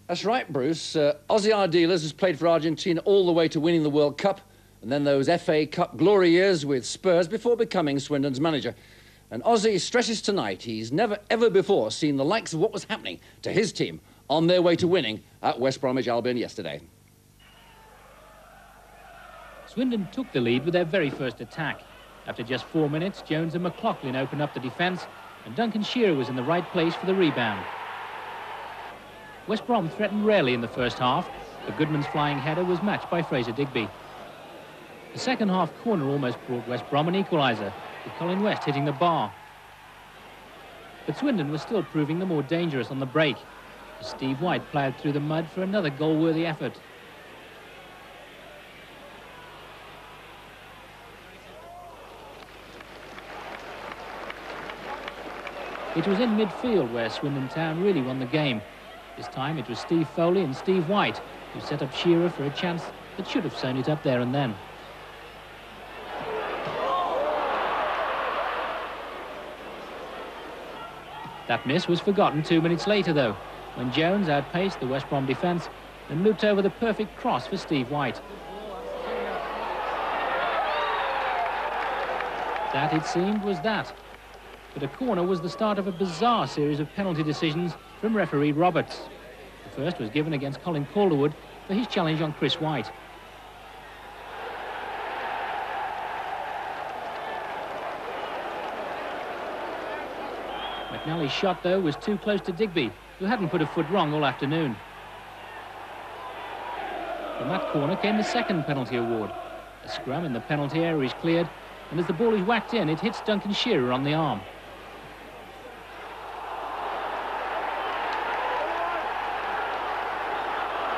That's right, Bruce. Ozzy Ardiles has played for Argentina all the way to winning the World Cup, and then those FA Cup glory years with Spurs before becoming Swindon's manager. And Ozzy stresses tonight he's never, ever before seen the likes of what was happening to his team on their way to winning at West Bromwich Albion yesterday. Swindon took the lead with their very first attack. After just 4 minutes, Jones and McLaughlin opened up the defence, and Duncan Shearer was in the right place for the rebound. West Brom threatened rarely in the first half, but Goodman's flying header was matched by Fraser Digby. The second half corner almost brought West Brom an equaliser, with Colin West hitting the bar. But Swindon was still proving the more dangerous on the break, as Steve White ploughed through the mud for another goal-worthy effort. It was in midfield where Swindon Town really won the game. This time it was Steve Foley and Steve White who set up Shearer for a chance that should have sewn it up there and then. That miss was forgotten 2 minutes later, though, when Jones outpaced the West Brom defence and looped over the perfect cross for Steve White. That, it seemed, was that. But a corner was the start of a bizarre series of penalty decisions from referee Roberts. The first was given against Colin Calderwood for his challenge on Chris White. McNally's shot, though, was too close to Digby, who hadn't put a foot wrong all afternoon. From that corner came the second penalty award. A scrum in the penalty area is cleared, and as the ball is whacked in, it hits Duncan Shearer on the arm.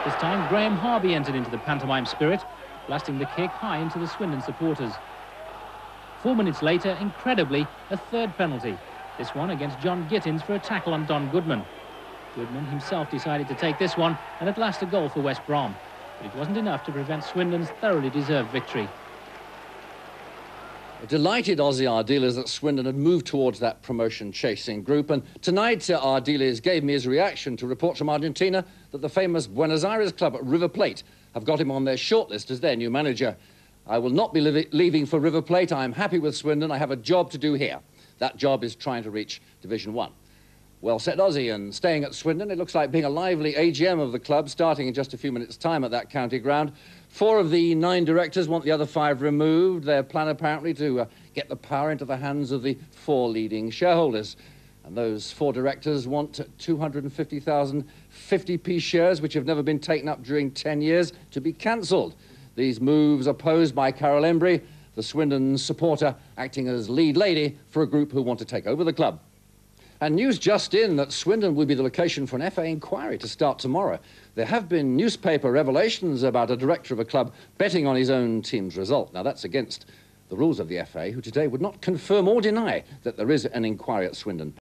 This time, Graham Harvey entered into the pantomime spirit, blasting the kick high into the Swindon supporters. 4 minutes later, incredibly, a third penalty. This one against John Gittins for a tackle on Don Goodman. Goodman himself decided to take this one, and at last a goal for West Brom. But it wasn't enough to prevent Swindon's thoroughly deserved victory. It delighted Ozzy Ardiles that Swindon had moved towards that promotion-chasing group, and tonight Ardiles gave me his reaction to reports from Argentina that the famous Buenos Aires club at River Plate have got him on their shortlist as their new manager. I will not be leaving for River Plate. I'm happy with Swindon. I have a job to do here. That job is trying to reach Division 1. Well said, Ozzy, and staying at Swindon, it looks like being a lively AGM of the club, starting in just a few minutes' time at that county ground. 4 of the 9 directors want the other 5 removed. Their plan, apparently, to get the power into the hands of the 4 leading shareholders. And those 4 directors want 250,000 50p shares, which have never been taken up during 10 years, to be cancelled. These moves opposed by Carol Embry, the Swindon supporter acting as lead lady for a group who want to take over the club. And news just in that Swindon will be the location for an FA inquiry to start tomorrow. There have been newspaper revelations about a director of a club betting on his own team's result. Now, that's against the rules of the FA, who today would not confirm or deny that there is an inquiry at Swindon.